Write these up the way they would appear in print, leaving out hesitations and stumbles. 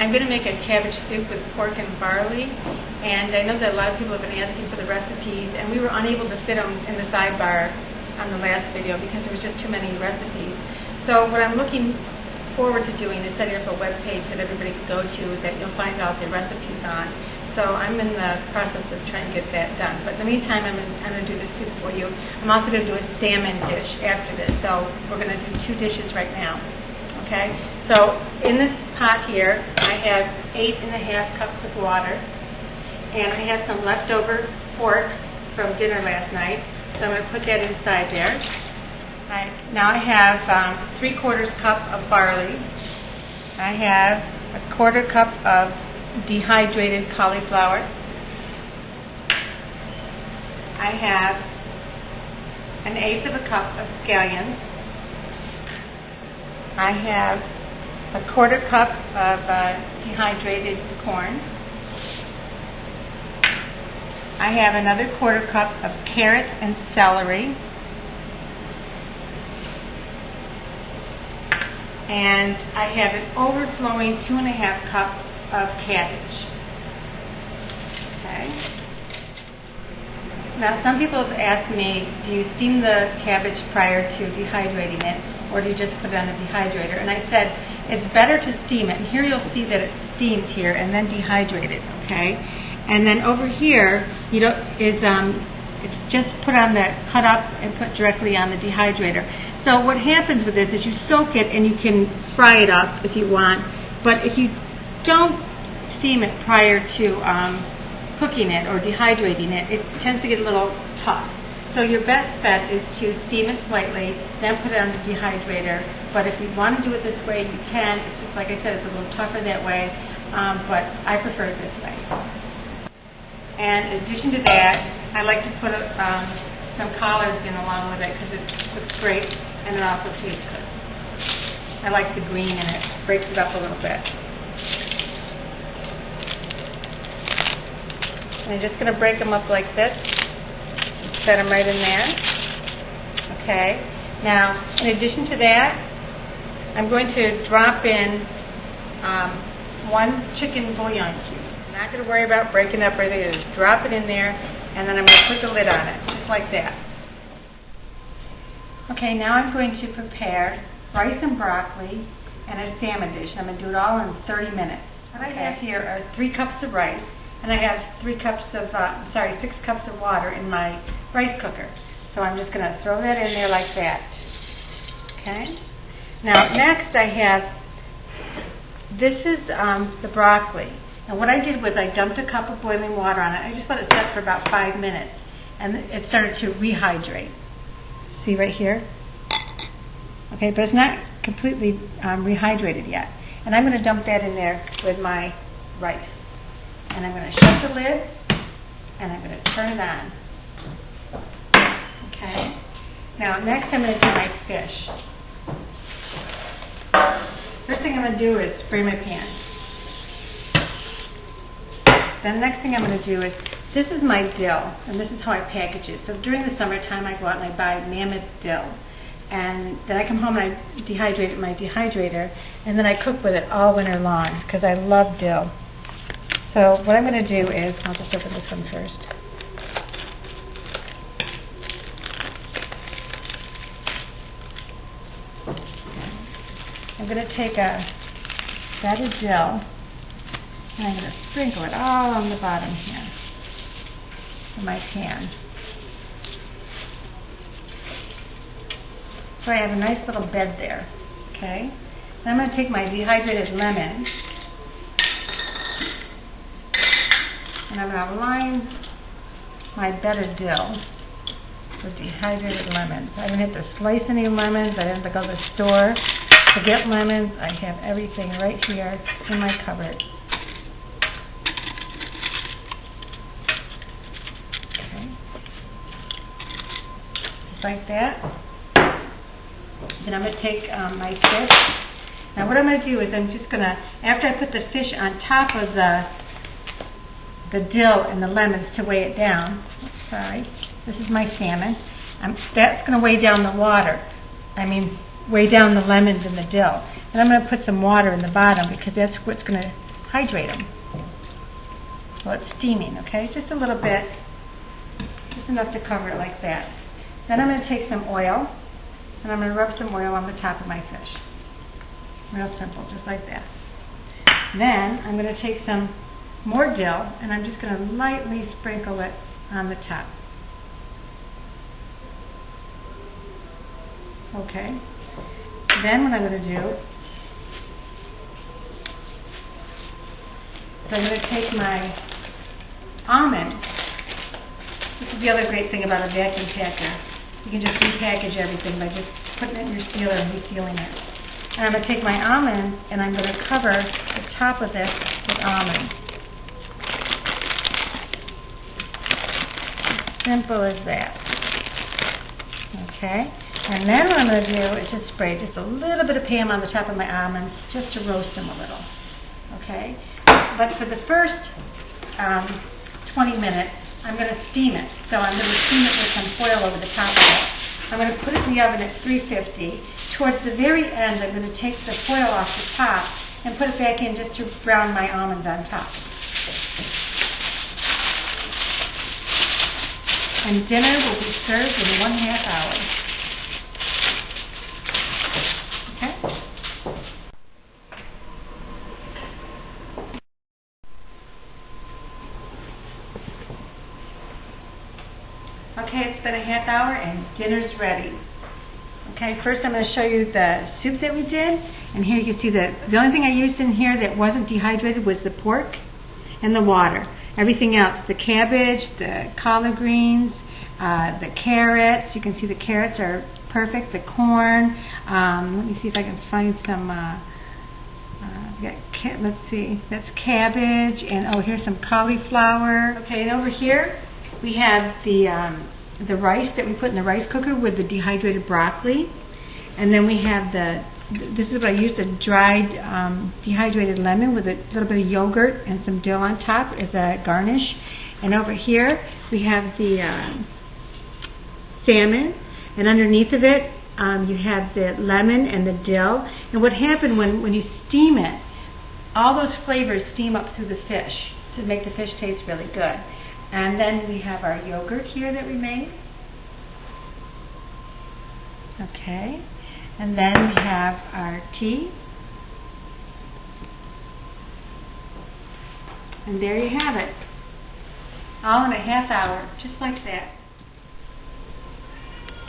I'm going to make a cabbage soup with pork and barley, and I know that a lot of people have been asking for the recipes, and we were unable to fit them in the sidebar on the last video because there was just too many recipes. So what I'm looking forward to doing is setting up a web page that everybody can go to that you'll find out the recipes on. So I'm in the process of trying to get that done. But in the meantime, I'm going to do the soup for you. I'm also going to do a salmon dish after this. So we're going to do 2 dishes right now. Okay? So in this pot here, I have 8.5 cups of water. And I have some leftover pork from dinner last night. So I'm going to put that inside there. Now I have 3/4 cup of barley. I have 1/4 cup of dehydrated cauliflower. I have 1/8 cup of scallions. I have 1/4 cup of dehydrated corn. I have another 1/4 cup of carrots and celery. And I have an overflowing 2.5 cups of cabbage. Okay. Now, some people have asked me, do you steam the cabbage prior to dehydrating it, or do you just put it on the dehydrator? And I said, it's better to steam it. And here you'll see that it's steamed here and then dehydrated, okay? And then over here, it's just cut up and put directly on the dehydrator. So what happens with this is you soak it and you can fry it up if you want, but if you don't steam it prior to cooking it or dehydrating it, it tends to get a little tough. So your best bet is to steam it slightly, then put it on the dehydrator. But if you want to do it this way, you can. It's just like I said, it's a little tougher that way, but I prefer it this way. And in addition to that, I like to put some collards in along with it because it looks great. And it also tastes good. I like the green in it. Breaks it up a little bit. And I'm just going to break them up like this. Set them right in there. Okay. Now, in addition to that, I'm going to drop in 1 chicken bouillon cube. I'm not going to worry about breaking up everything. Just drop it in there, and then I'm going to put the lid on it, just like that. Okay, now I'm going to prepare rice and broccoli and a salmon dish. I'm going to do it all in 30 minutes. What I have here are 3 cups of rice, and I have 6 cups of water in my rice cooker. So I'm just going to throw that in there like that. Okay? Now, next I have, this is the broccoli. And what I did was I dumped a cup of boiling water on it. I just let it set for about 5 minutes, and it started to rehydrate. See right here? Okay, but it's not completely rehydrated yet. And I'm going to dump that in there with my rice. And I'm going to shut the lid, and I'm going to turn it on. Okay? Now, next I'm going to do my fish. First thing I'm going to do is spray my pan. Then the next thing I'm going to do is, this is my dill, and this is how I package it. So during the summertime, I go out and I buy Mammoth dill. And then I come home and I dehydrate it in my dehydrator, and then I cook with it all winter long because I love dill. So what I'm going to do is, I'll just open this one first. I'm going to take a bag of dill, and I'm going to sprinkle it all on the bottom here of my pan. So I have a nice little bed there, okay? Then I'm going to take my dehydrated lemon, and I'm going to line my bed of dill with dehydrated lemons. I didn't have to slice any lemons. I didn't have to go to the store to get lemons. I have everything right here in my cupboard. Like that. Then I'm going to take my fish. Now what I'm going to do is I'm just going to, after I put the fish on top of the dill and the lemons to weigh it down, sorry, this is my salmon, that's going to weigh down the water. Weigh down the lemons and the dill. And I'm going to put some water in the bottom because that's what's going to hydrate them. Well, it's steaming, okay? Just a little bit, just enough to cover it like that. Then I'm going to take some oil, and I'm going to rub some oil on the top of my fish. Real simple, just like that. Then I'm going to take some more dill, and I'm just going to lightly sprinkle it on the top. Okay. Then what I'm going to do is I'm going to take my almond. This is the other great thing about a vacuum packer. You can just repackage everything by just putting it in your sealer and resealing it. And I'm going to take my almond and I'm going to cover the top of this with almond. Simple as that. Okay. And then what I'm going to do is just spray just a little bit of Pam on the top of my almonds just to roast them a little. Okay. But for the first 20 minutes, I'm going to steam it. So I'm going to steam it with some foil over the top of it. I'm going to put it in the oven at 350. Towards the very end, I'm going to take the foil off the top and put it back in just to brown my almonds on top. And dinner will be served in 1/2 hour. Okay? Okay, it's been 1/2 hour and dinner's ready. Okay, first I'm going to show you the soup that we did. And here you can see that the only thing I used in here that wasn't dehydrated was the pork and the water. Everything else, the cabbage, the collard greens, the carrots. You can see the carrots are perfect. The corn. Let me see if I can find some. Let's see. That's cabbage, and here's some cauliflower. Okay, and over here we have the rice that we put in the rice cooker with the dehydrated broccoli, and then we have this is what I used, a dried dehydrated lemon with a little bit of yogurt and some dill on top as a garnish. And over here we have the salmon, and underneath of it you have the lemon and the dill. And what happened when you steam it, all those flavors steam up through the fish to make the fish taste really good. And then we have our yogurt here that we made. Okay. And then we have our tea. And there you have it. All in 1/2 hour, just like that.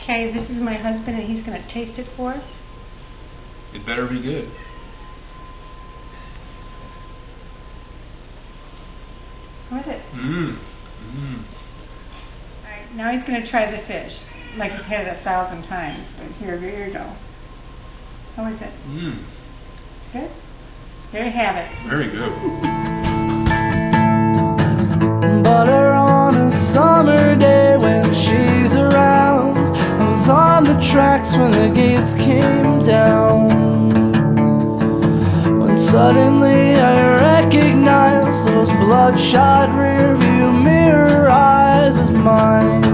Okay, this is my husband and he's going to taste it for us. It better be good. How is it? Alright, now he's going to try the fish, like he's had it 1,000 times. But here you go. How is it? Good? There you have it. Very good. Butter on a summer day when she's around. I was on the tracks when the gates came down. When suddenly I recognized those bloodshot rearview mirror eyes as mine.